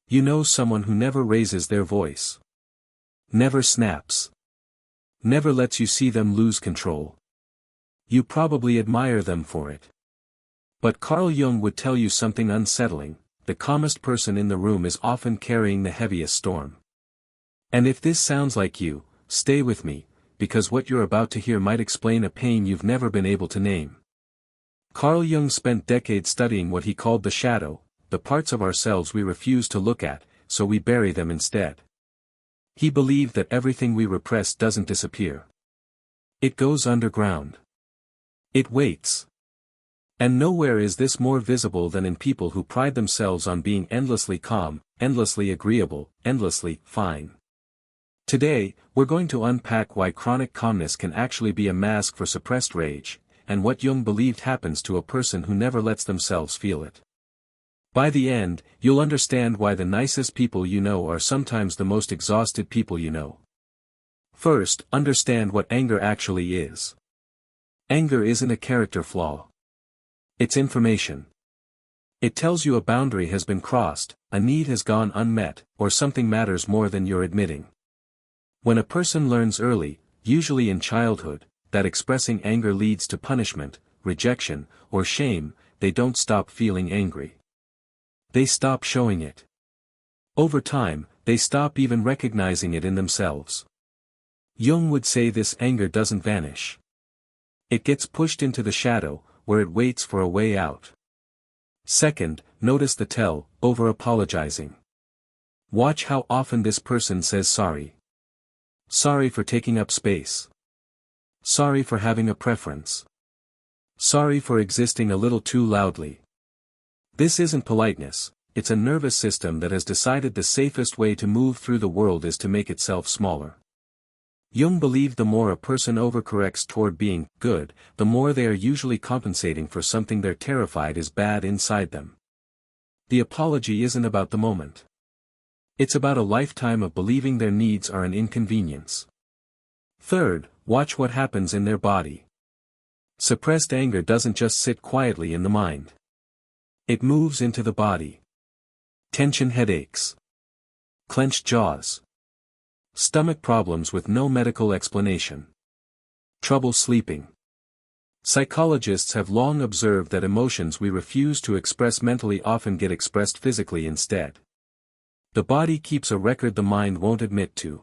You know someone who never raises their voice. Never snaps. Never lets you see them lose control. You probably admire them for it. But Carl Jung would tell you something unsettling: the calmest person in the room is often carrying the heaviest storm. And if this sounds like you, stay with me, because what you're about to hear might explain a pain you've never been able to name. Carl Jung spent decades studying what he called the shadow, the parts of ourselves we refuse to look at, so we bury them instead. He believed that everything we repress doesn't disappear. It goes underground. It waits. And nowhere is this more visible than in people who pride themselves on being endlessly calm, endlessly agreeable, endlessly fine. Today, we're going to unpack why chronic calmness can actually be a mask for suppressed rage, and what Jung believed happens to a person who never lets themselves feel it. By the end, you'll understand why the nicest people you know are sometimes the most exhausted people you know. First, understand what anger actually is. Anger isn't a character flaw. It's information. It tells you a boundary has been crossed, a need has gone unmet, or something matters more than you're admitting. When a person learns early, usually in childhood, that expressing anger leads to punishment, rejection, or shame, they don't stop feeling angry. They stop showing it. Over time, they stop even recognizing it in themselves. Jung would say this anger doesn't vanish. It gets pushed into the shadow, where it waits for a way out. Second, notice the tell: over-apologizing. Watch how often this person says sorry. Sorry for taking up space. Sorry for having a preference. Sorry for existing a little too loudly. This isn't politeness, it's a nervous system that has decided the safest way to move through the world is to make itself smaller. Jung believed the more a person overcorrects toward being good, the more they are usually compensating for something they're terrified is bad inside them. The apology isn't about the moment. It's about a lifetime of believing their needs are an inconvenience. Third, watch what happens in their body. Suppressed anger doesn't just sit quietly in the mind. It moves into the body. Tension headaches. Clenched jaws. Stomach problems with no medical explanation. Trouble sleeping. Psychologists have long observed that emotions we refuse to express mentally often get expressed physically instead. The body keeps a record the mind won't admit to.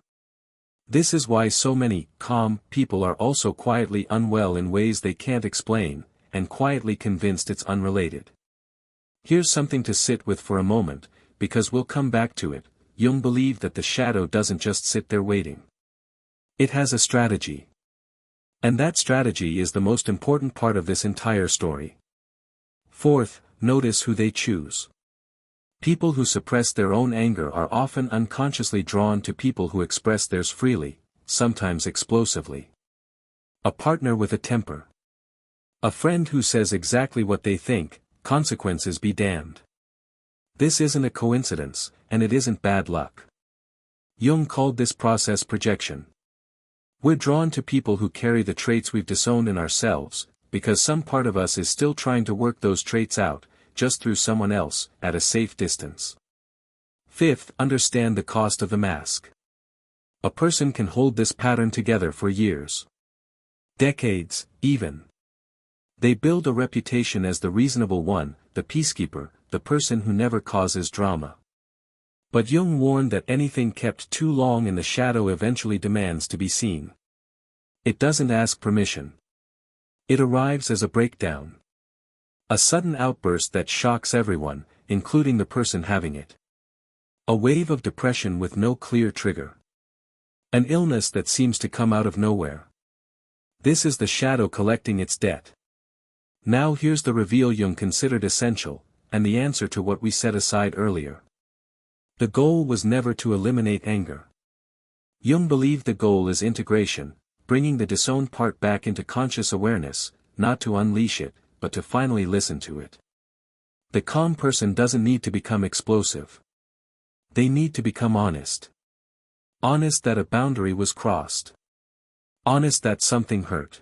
This is why so many calm people are also quietly unwell in ways they can't explain, and quietly convinced it's unrelated. Here's something to sit with for a moment, because we'll come back to it. Jung believed that the shadow doesn't just sit there waiting. It has a strategy. And that strategy is the most important part of this entire story. Fourth, notice who they choose. People who suppress their own anger are often unconsciously drawn to people who express theirs freely, sometimes explosively. A partner with a temper. A friend who says exactly what they think, consequences be damned. This isn't a coincidence, and it isn't bad luck. Jung called this process projection. We're drawn to people who carry the traits we've disowned in ourselves, because some part of us is still trying to work those traits out, just through someone else, at a safe distance. Fifth, understand the cost of the mask. A person can hold this pattern together for years. Decades, even. They build a reputation as the reasonable one, the peacekeeper, the person who never causes drama. But Jung warned that anything kept too long in the shadow eventually demands to be seen. It doesn't ask permission. It arrives as a breakdown. A sudden outburst that shocks everyone, including the person having it. A wave of depression with no clear trigger. An illness that seems to come out of nowhere. This is the shadow collecting its debt. Now here's the reveal Jung considered essential, and the answer to what we set aside earlier. The goal was never to eliminate anger. Jung believed the goal is integration, bringing the disowned part back into conscious awareness, not to unleash it, but to finally listen to it. The calm person doesn't need to become explosive. They need to become honest. Honest that a boundary was crossed. Honest that something hurt.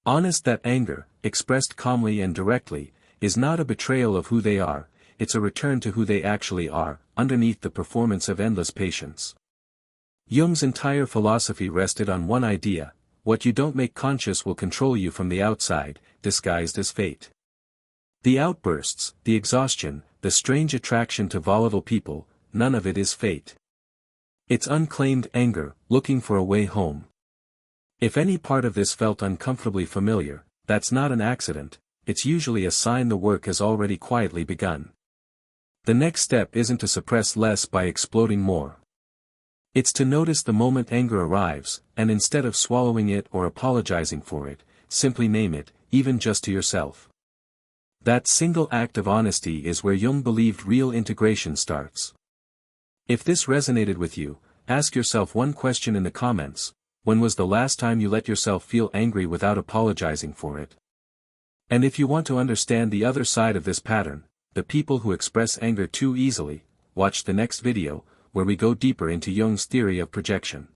Honest that anger, expressed calmly and directly, is not a betrayal of who they are, it's a return to who they actually are, underneath the performance of endless patience. Jung's entire philosophy rested on one idea: what you don't make conscious will control you from the outside, disguised as fate. The outbursts, the exhaustion, the strange attraction to volatile people, none of it is fate. It's unclaimed anger, looking for a way home. If any part of this felt uncomfortably familiar, that's not an accident, it's usually a sign the work has already quietly begun. The next step isn't to suppress less by exploding more. It's to notice the moment anger arrives, and instead of swallowing it or apologizing for it, simply name it, even just to yourself. That single act of honesty is where Jung believed real integration starts. If this resonated with you, ask yourself one question in the comments: when was the last time you let yourself feel angry without apologizing for it? And if you want to understand the other side of this pattern, the people who express anger too easily, watch the next video, where we go deeper into Jung's theory of projection.